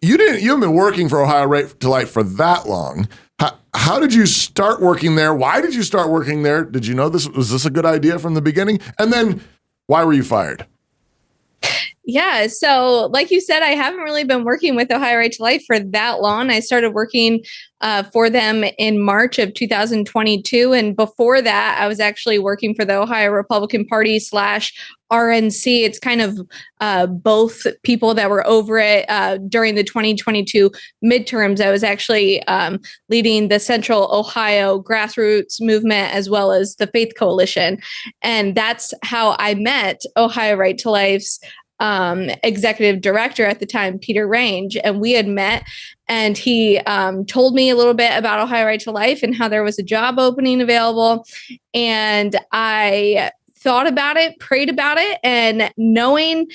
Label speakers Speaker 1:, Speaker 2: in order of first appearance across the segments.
Speaker 1: You haven't been working for Ohio Right to Life for that long. How did you start working there? Why did you start working there? Did you know was this a good idea from the beginning? And then why were you fired?
Speaker 2: Yeah. So like you said, I haven't really been working with Ohio Right to Life for that long. I started working for them in March of 2022. And before that, I was actually working for the Ohio Republican Party / RNC. It's kind of both people that were over it during the 2022 midterms. I was actually leading the Central Ohio grassroots movement as well as the Faith Coalition. And that's how I met Ohio Right to Life's executive director at the time, Peter Range, and we had met, and he told me a little bit about Ohio Right to Life and how there was a job opening available. And I thought about it, prayed about it, and knowing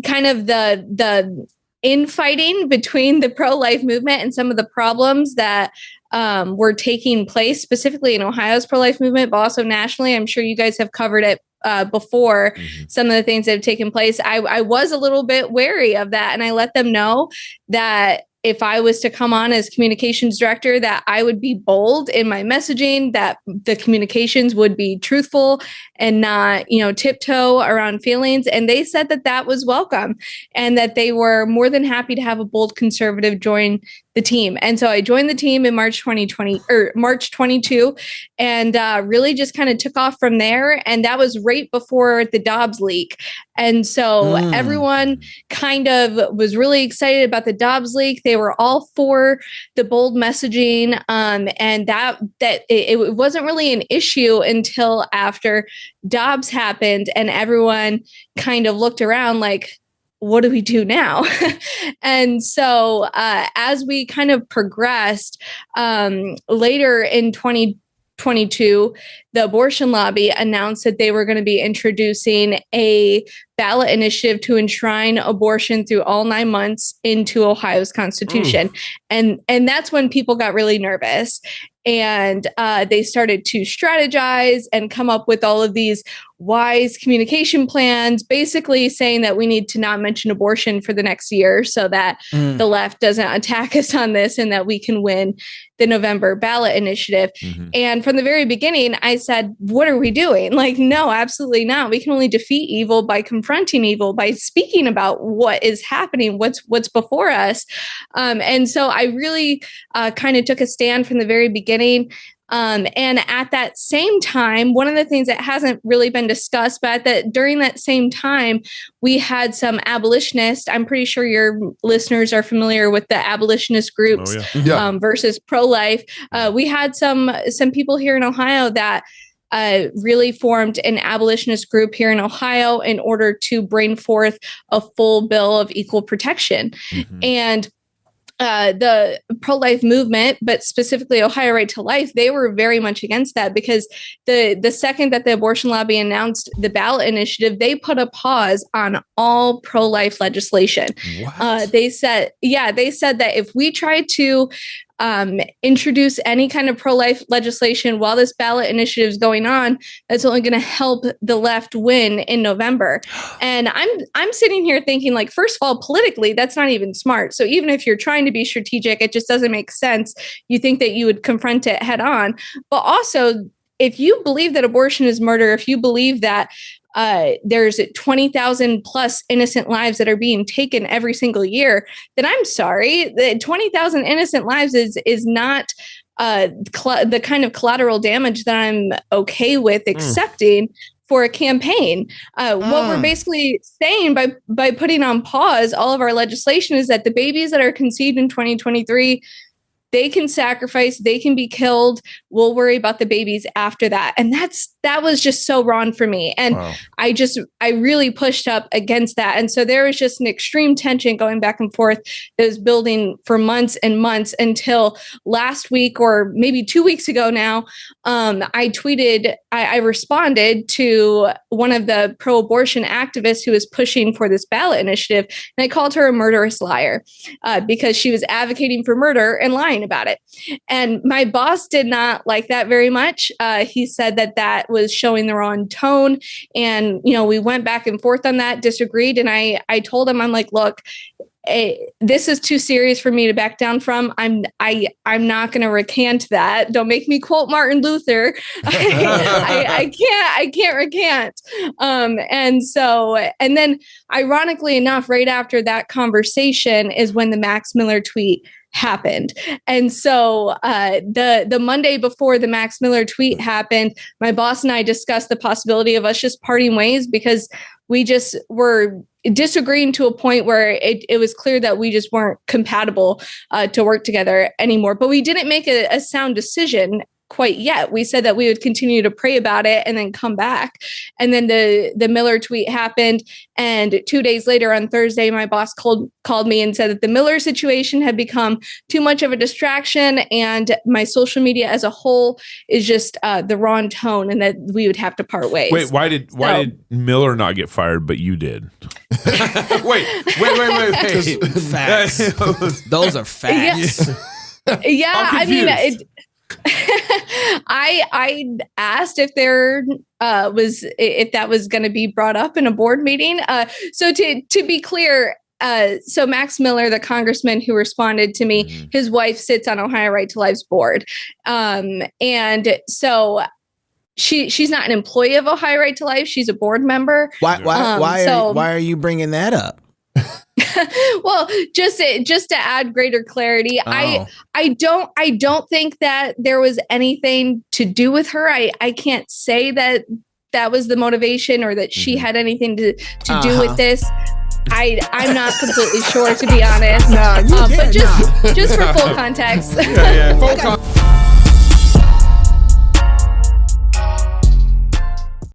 Speaker 2: kind of the infighting between the pro-life movement and some of the problems that were taking place, specifically in Ohio's pro-life movement, but also nationally. I'm sure you guys have covered it before, some of the things that have taken place. I was a little bit wary of that, and I let them know that if I was to come on as communications director, that I would be bold in my messaging, that the communications would be truthful and not, tiptoe around feelings. And they said that that was welcome and that they were more than happy to have a bold conservative join the team. And so I joined the team in March 2020 or March 22 and really just kind of took off from there. And that was right before the Dobbs leak. And so everyone kind of was really excited about the Dobbs leak. They were all for the bold messaging. And that it wasn't really an issue until after Dobbs happened and everyone kind of looked around like, what do we do now? And so as we kind of progressed later in 2022, the abortion lobby announced that they were going to be introducing a ballot initiative to enshrine abortion through all 9 months into Ohio's constitution. And that's when people got really nervous. And they started to strategize and come up with all of these wise communication plans, basically saying that we need to not mention abortion for the next year so that the left doesn't attack us on this and that we can win the November ballot initiative. And from the very beginning, I said, what are we doing? Like, no, absolutely not. We can only defeat evil by confronting evil, by speaking about what is happening, what's before us. And so I really kind of took a stand from the very beginning. And at that same time, one of the things that hasn't really been discussed, but during that same time, we had some abolitionists. I'm pretty sure your listeners are familiar with the abolitionist groups versus pro-life. We had some people here in Ohio that really formed an abolitionist group here in Ohio in order to bring forth a full bill of equal protection. And the pro-life movement, but specifically Ohio Right to Life, they were very much against that because the second that the abortion lobby announced the ballot initiative, they put a pause on all pro-life legislation. They said that if we tried to introduce any kind of pro-life legislation while this ballot initiative is going on, that's only going to help the left win in November. And I'm sitting here thinking, like, first of all, politically, that's not even smart. So even if you're trying to be strategic, it just doesn't make sense. You think that you would confront it head on. But also, if you believe that abortion is murder, if you believe that there's 20,000 plus innocent lives that are being taken every single year, then I'm sorry, the 20,000 innocent lives is not the kind of collateral damage that I'm okay with accepting for a campaign. What we're basically saying by putting on pause all of our legislation is that the babies that are conceived in 2023, they can sacrifice, they can be killed. We'll worry about the babies after that. And that was just so wrong for me. And I really pushed up against that. And so there was just an extreme tension going back and forth that was building for months and months until last week, or maybe 2 weeks ago now, I responded to one of the pro-abortion activists who was pushing for this ballot initiative. And I called her a murderous liar because she was advocating for murder and lying about it. And my boss did not like that very much. He said that was showing the wrong tone. And, we went back and forth on that, disagreed. And I told him, I'm like, look, this is too serious for me to back down from. I'm not going to recant that. Don't make me quote Martin Luther. I can't recant. And then ironically enough, right after that conversation is when the Max Miller tweet happened. And so the Monday before the Max Miller tweet happened, my boss and I discussed the possibility of us just parting ways, because we just were disagreeing to a point where it was clear that we just weren't compatible to work together anymore. But we didn't make a sound decision quite yet. We said that we would continue to pray about it and then come back. And then the Miller tweet happened. And 2 days later on Thursday, my boss called me and said that the Miller situation had become too much of a distraction, and my social media as a whole is just the wrong tone, and that we would have to part ways.
Speaker 3: Wait, why did Miller not get fired, but you did? wait.
Speaker 4: Facts. Those are facts.
Speaker 2: Yeah, I mean, I asked if that was going to be brought up in a board meeting. So to be clear, so Max Miller, the congressman who responded to me, his wife sits on Ohio Right to Life's board, and so she's not an employee of Ohio Right to Life. She's a board member.
Speaker 4: Why are you bringing that up?
Speaker 2: Well, just to add greater clarity, I don't think that there was anything to do with her. I can't say that was the motivation, or that she had anything to do with this. I'm not completely sure, to be honest. But just for full context.
Speaker 3: Full context.